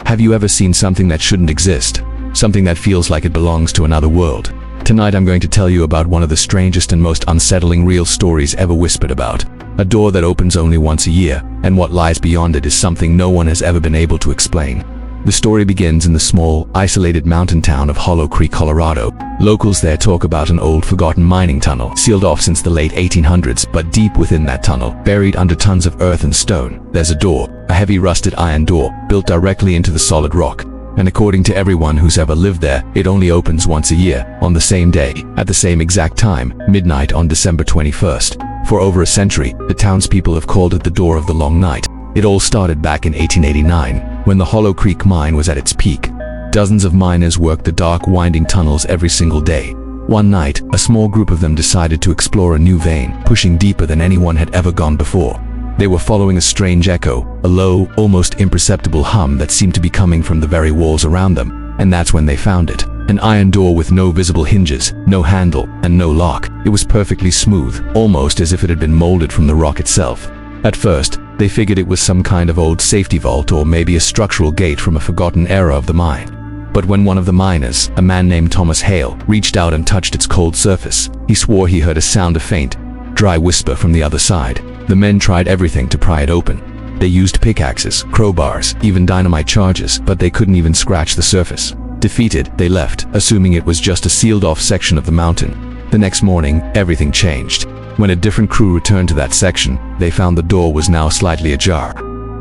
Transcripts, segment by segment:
Have you ever seen something that shouldn't exist? Something that feels like it belongs to another world? Tonight I'm going to tell you about one of the strangest and most unsettling real stories ever whispered about. A door that opens only once a year, and what lies beyond it is something no one has ever been able to explain. The story begins in the small, isolated mountain town of Hollow Creek, Colorado. Locals there talk about an old, forgotten mining tunnel, sealed off since the late 1800s, but deep within that tunnel, buried under tons of earth and stone, there's a door, a heavy rusted iron door, built directly into the solid rock. And according to everyone who's ever lived there, it only opens once a year, on the same day, at the same exact time, midnight on December 21st. For over a century, the townspeople have called it the Door of the Long Night. It all started back in 1889, when the Hollow Creek mine was at its peak. Dozens of miners worked the dark, winding tunnels every single day. One night, a small group of them decided to explore a new vein, pushing deeper than anyone had ever gone before. They were following a strange echo, a low, almost imperceptible hum that seemed to be coming from the very walls around them, and that's when they found it. An iron door with no visible hinges, no handle, and no lock. It was perfectly smooth, almost as if it had been molded from the rock itself. At first, they figured it was some kind of old safety vault or maybe a structural gate from a forgotten era of the mine. But when one of the miners, a man named Thomas Hale, reached out and touched its cold surface, he swore he heard a sound of faint, dry whisper from the other side. The men tried everything to pry it open. They used pickaxes, crowbars, even dynamite charges, but they couldn't even scratch the surface. Defeated, they left, assuming it was just a sealed-off section of the mountain. The next morning, everything changed. When a different crew returned to that section, they found the door was now slightly ajar.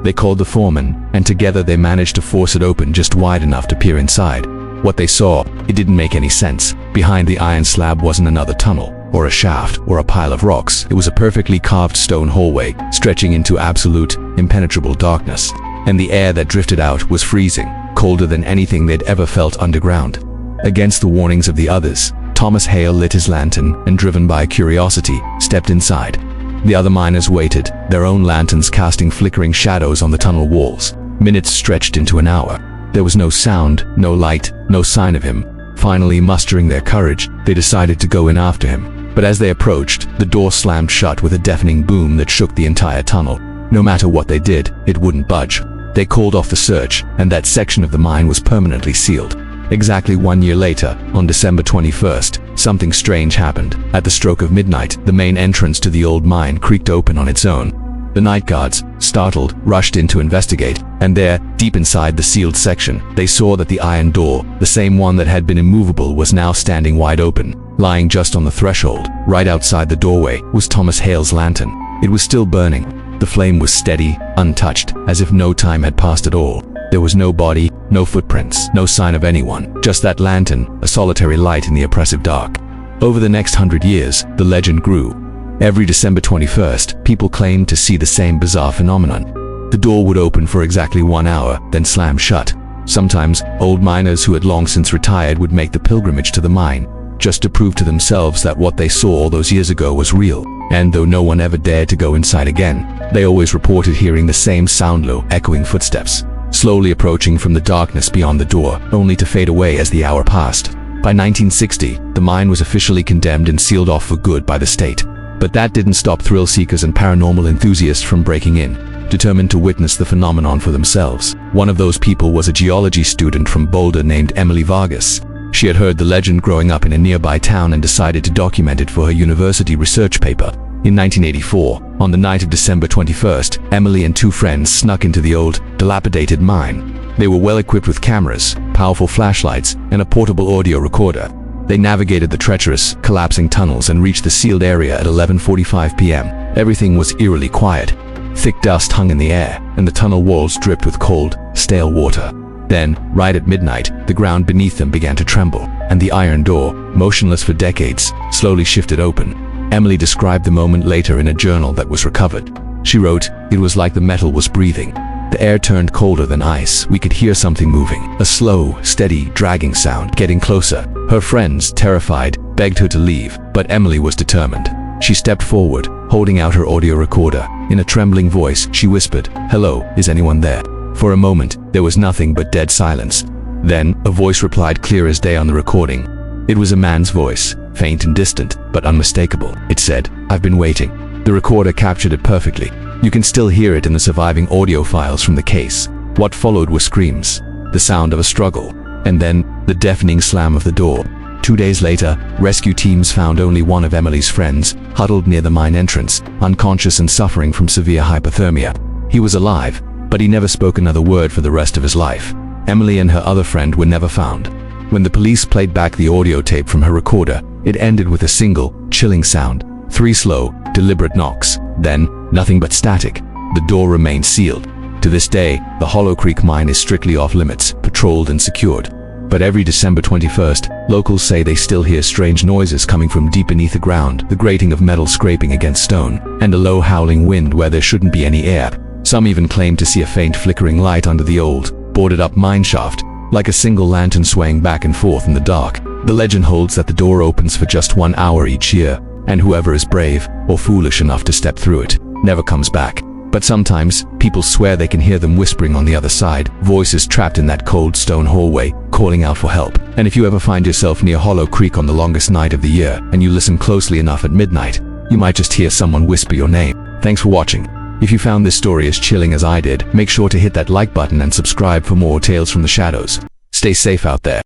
They called the foreman, and together they managed to force it open just wide enough to peer inside. What they saw, it didn't make any sense. Behind the iron slab wasn't another tunnel, or a shaft, or a pile of rocks. It was a perfectly carved stone hallway, stretching into absolute, impenetrable darkness. And the air that drifted out was freezing, colder than anything they'd ever felt underground. Against the warnings of the others, Thomas Hale lit his lantern and, driven by curiosity, stepped inside. The other miners waited, their own lanterns casting flickering shadows on the tunnel walls. Minutes stretched into an hour. There was no sound, no light, no sign of him. Finally, mustering their courage, they decided to go in after him. But as they approached, the door slammed shut with a deafening boom that shook the entire tunnel. No matter what they did, it wouldn't budge. They called off the search, and that section of the mine was permanently sealed. Exactly 1 year later, on December 21st, something strange happened. At the stroke of midnight, the main entrance to the old mine creaked open on its own. The night guards, startled, rushed in to investigate, and there, deep inside the sealed section, they saw that the iron door, the same one that had been immovable, was now standing wide open. Lying just on the threshold, right outside the doorway, was Thomas Hale's lantern. It was still burning. The flame was steady, untouched, as if no time had passed at all. There was no body, no footprints, no sign of anyone, just that lantern, a solitary light in the oppressive dark. Over the next 100 years, the legend grew. Every December 21st, people claimed to see the same bizarre phenomenon. The door would open for exactly 1 hour, then slam shut. Sometimes, old miners who had long since retired would make the pilgrimage to the mine, just to prove to themselves that what they saw all those years ago was real. And though no one ever dared to go inside again, they always reported hearing the same sound, low, echoing footsteps, slowly approaching from the darkness beyond the door, only to fade away as the hour passed. By 1960, the mine was officially condemned and sealed off for good by the state. But that didn't stop thrill seekers and paranormal enthusiasts from breaking in, determined to witness the phenomenon for themselves. One of those people was a geology student from Boulder named Emily Vargas. She had heard the legend growing up in a nearby town and decided to document it for her university research paper. In 1984, on the night of December 21st, Emily and two friends snuck into the old, dilapidated mine. They were well equipped with cameras, powerful flashlights, and a portable audio recorder. They navigated the treacherous, collapsing tunnels and reached the sealed area at 11:45 p.m. Everything was eerily quiet. Thick dust hung in the air, and the tunnel walls dripped with cold, stale water. Then, right at midnight, the ground beneath them began to tremble, and the iron door, motionless for decades, slowly shifted open. Emily described the moment later in a journal that was recovered. She wrote, "It was like the metal was breathing. The air turned colder than ice. We could hear something moving. A slow, steady, dragging sound, getting closer." Her friends, terrified, begged her to leave, but Emily was determined. She stepped forward, holding out her audio recorder. In a trembling voice, she whispered, "Hello, is anyone there?" For a moment, there was nothing but dead silence. Then, a voice replied clear as day on the recording. It was a man's voice, faint and distant, but unmistakable. It said, "I've been waiting." The recorder captured it perfectly. You can still hear it in the surviving audio files from the case. What followed were screams. the sound of a struggle, and then the deafening slam of the door. 2 days later, rescue teams found only one of Emily's friends, huddled near the mine entrance, unconscious and suffering from severe hypothermia. He was alive, but he never spoke another word for the rest of his life. Emily and her other friend were never found. When the police played back the audio tape from her recorder, it ended with a single, chilling sound. 3 slow, deliberate knocks. Then, nothing but static. The door remained sealed. To this day, the Hollow Creek mine is strictly off-limits, patrolled and secured. But every December 21st, locals say they still hear strange noises coming from deep beneath the ground, the grating of metal scraping against stone, and a low howling wind where there shouldn't be any air. Some even claim to see a faint flickering light under the old, boarded-up mine shaft, like a single lantern swaying back and forth in the dark. The legend holds that the door opens for just 1 hour each year, and whoever is brave or foolish enough to step through it never comes back. But sometimes, people swear they can hear them whispering on the other side, voices trapped in that cold stone hallway, calling out for help. And if you ever find yourself near Hollow Creek on the longest night of the year, and you listen closely enough at midnight, you might just hear someone whisper your name. Thanks for watching. If you found this story as chilling as I did, make sure to hit that like button and subscribe for more Tales from the Shadows. Stay safe out there.